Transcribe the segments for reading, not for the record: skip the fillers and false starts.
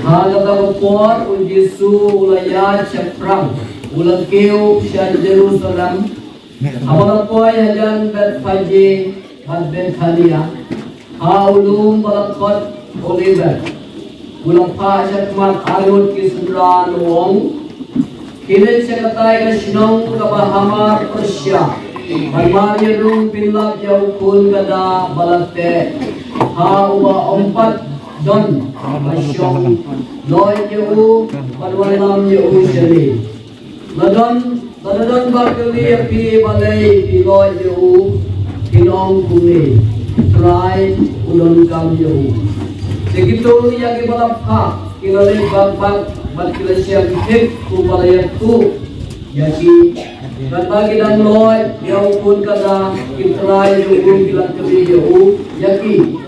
Halakapot o Jesu ulaya Ceprang ulang keu siya Jerusalem amalapoy hajan Betfaje at Bethania haulum balakot Oliver ulang pa siya kumat arut kisundran wong kilit siya katay na sinong kabahama Persya Magmari rung pinlap yaw kun kada balate hawa ompat don masyong loy yu padwalam yu shari ladon bakali api balay pi loy yu kinong kuni try ulon kam yu segitu yagi balap ha kilale bak kila siya hik ku balay tu yaki dan bagi dan loy yaw kun kada kitray yu kilat kabi yu yaki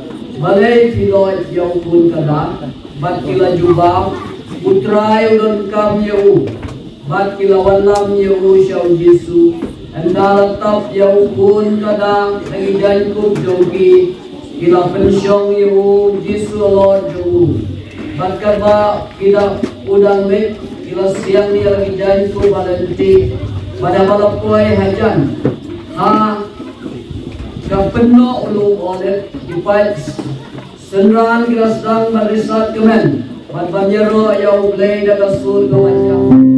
balay piloy yaw kun kada bat kila jubam utray udon kam yaw bat kila walam yaw siyaw Jesu andalatap yaw kun kada nagijan kub jogi kila pensyong yaw Jesu Lord yaw bat kaba kila udang mit kila siang niya nagijan kub balanti pada malapoy hajan ha kapeno ulung olet ipat senran kita sedang merisat kemen matbanyero yaw blay dagasur kawanyang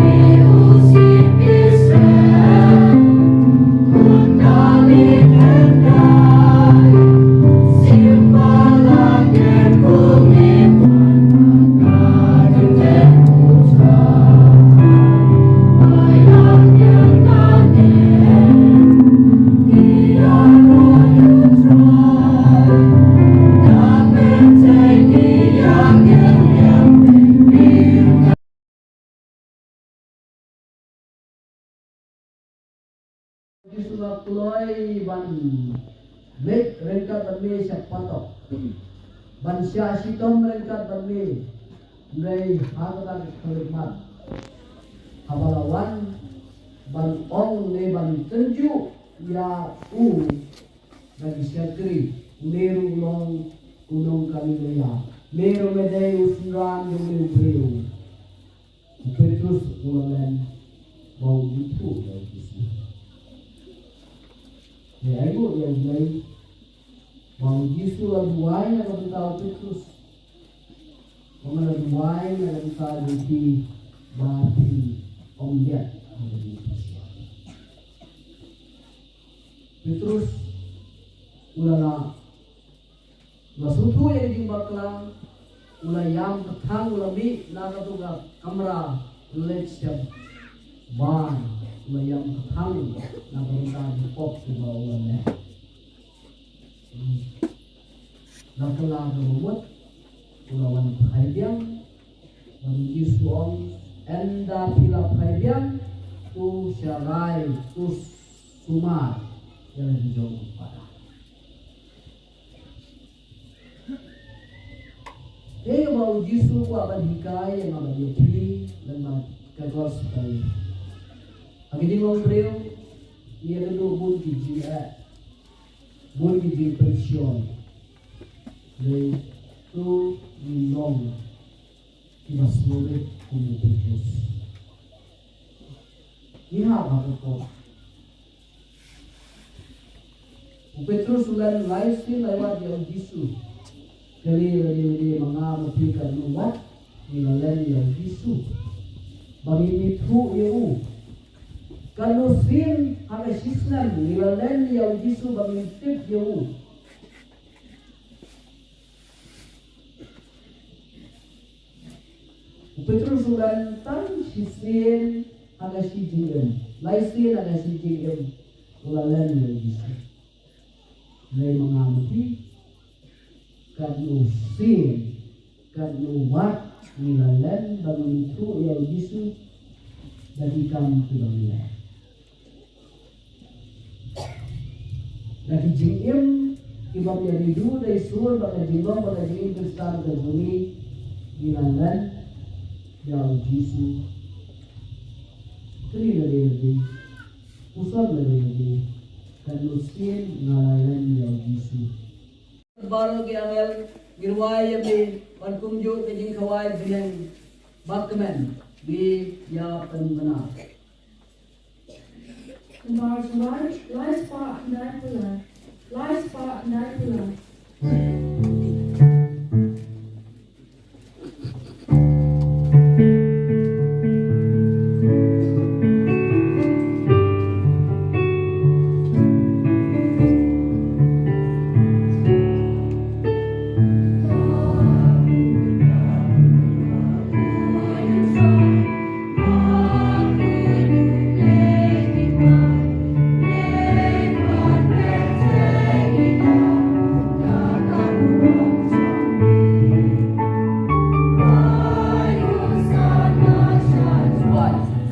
Amen. Rai ban Mek rengkat banme syapatok ban syasitom rengkat banme Ngai hagakan kelikmat Habalawan ban ong ne ban tenju ya bagi syakri Meru long Gunung Kalilaya Meru medai usuran Meru breu Petrus ulangan mau itu lagi sih. Ya ibu yang mulai mau Yesus laluai nak tahu Petrus. Mengenai laluai nak tahu di bati omjat. Petrus ulana masutu yang dimbaklang ulayam petang ulami naga tuga kamera lecture ban ulayam petang naga tuga pop tuga ulane naga laga memut ulawan khaybiang menuju suam enda pila khaybiang tu syarai tu sumar yang dijauh pada mau Yesus ku akan hikai yang akan dipilih dan kagos sekali. Akhirnya mau beliau ia kedua bun kiji pension, dari tu minum kita sulit untuk Yesus. Ini apa kau? Petrus ulan lain lewat yang Yesus. Kali mga mapikan umat nilalan yang Yesus bagi mithu eu kanusin hagasisnan nilalan yang Yesus bagi tip eu Petrus ulan tan sisin hagasijin laisin hagasijin nilalan yang Yesus dari mga mapi kanusin kanumat nilalan bagi itu yang Yesus dari kamu tidak lagi jingim ibang dari dulu dari sur bagi jingom bagi jingim besar berbunyi nilalan yang Yesus kiri dari pusat dari kanusin nilalan yang Yesus baru kiamel girway yabi pankumju kejing kawai bineng bakmen di ya penbena. Tomorrow's life spot and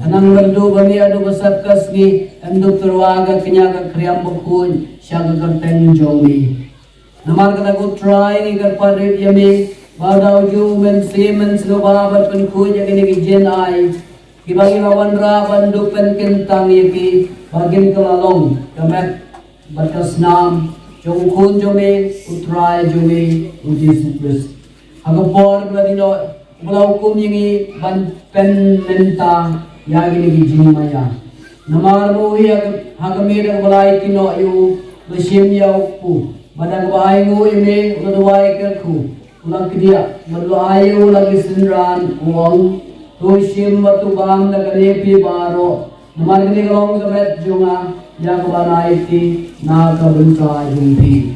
Anang bandu kami adu besakas ni enduk terwaga kenyaga kriam bekun syaga kerten jongi. Namar kata ku try ni kerparit yami badau ju men semen slobabat pen ku jadi ni kijen ai. Kibagi lawan ra bandu pen kentang yaki bagin kelalong kamet batas nam jong kun jomi utrai jomi uji supres. Agapor badino ulau kum yingi ban pen menta yagi ni gijing maya namar mo hi hagamir balai tino yu lesim yau pu badang bai ngo ime uladwai kerku ulang kedia madwai ulang sinran uang to sim batu bang na kanepi baro namar ni long gamet junga yang banai ti na kabunta jumpi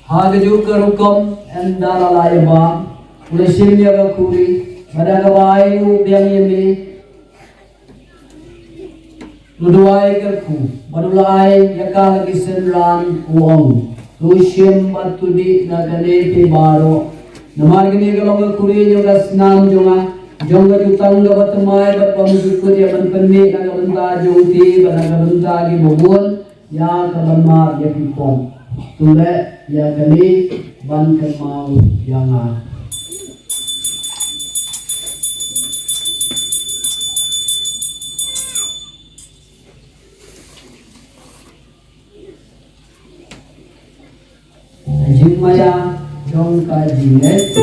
Hagaju kerukom endala laiba ulesimnya kakuri pada kawayu biang yemi luduai kerku badulai yakal kisenran uang Tushim batudi nagane te baro. Namargini galong kuri juga senam jonga. Jonga jutang gabat mai bat pamusukut ya banpeni nagabenta jongti banagabenta gi bobon ya kabanmar ya pipong. Tule ya kali ban kemau yanga. Jingmaya jongka jinget.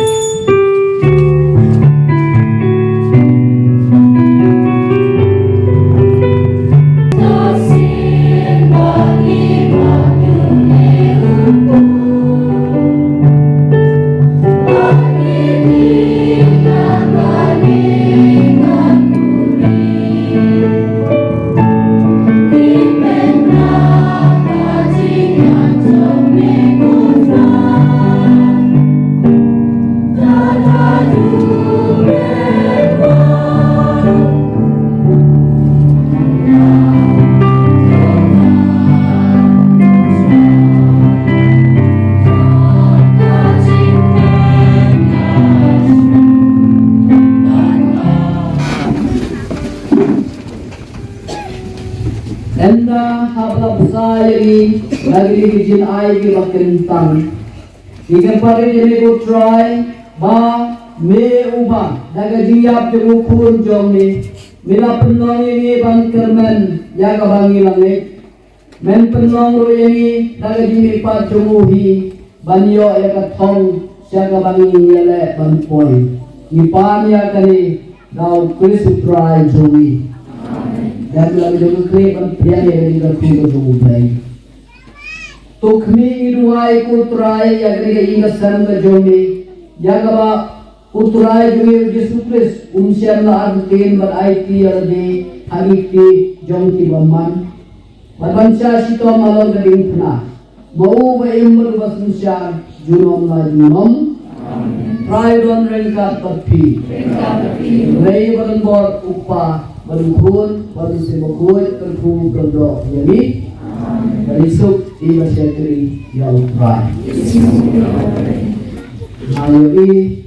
Enda habla besayari lagi dijin ai ki bakentang. Ikan pare jene go try ba me uba daga jiap jemu kun jomni mila penong ini bang kermen ya ka bangi langi men penong ro ini daga jimi pa jumuhi banyo ya ka thong sia ka bangi yele ban poi ni pa ya kali dau kris try jomi dan lalu juga kri ban priya ya di ka ko jomi तो खमी इरुआई को उतराई या करेगा इंगा सरम का जोमी या कबा उतराई जुए यीशु क्रिस्ट उनसे अल्लाह अर्धेन बनाई थी अर्धे हरी की जोंकी बम्मान बंशा शितो मालूम करें फना मऊ बएम्बर बसंशा जुनोम ला जुनोम प्राइडोन रेंका पत्ती रई बरन बोर उपा बरुखून बरुसे बखून करखून करदो yummy Berisuk di masyarakat yang utrai. Ayo ini,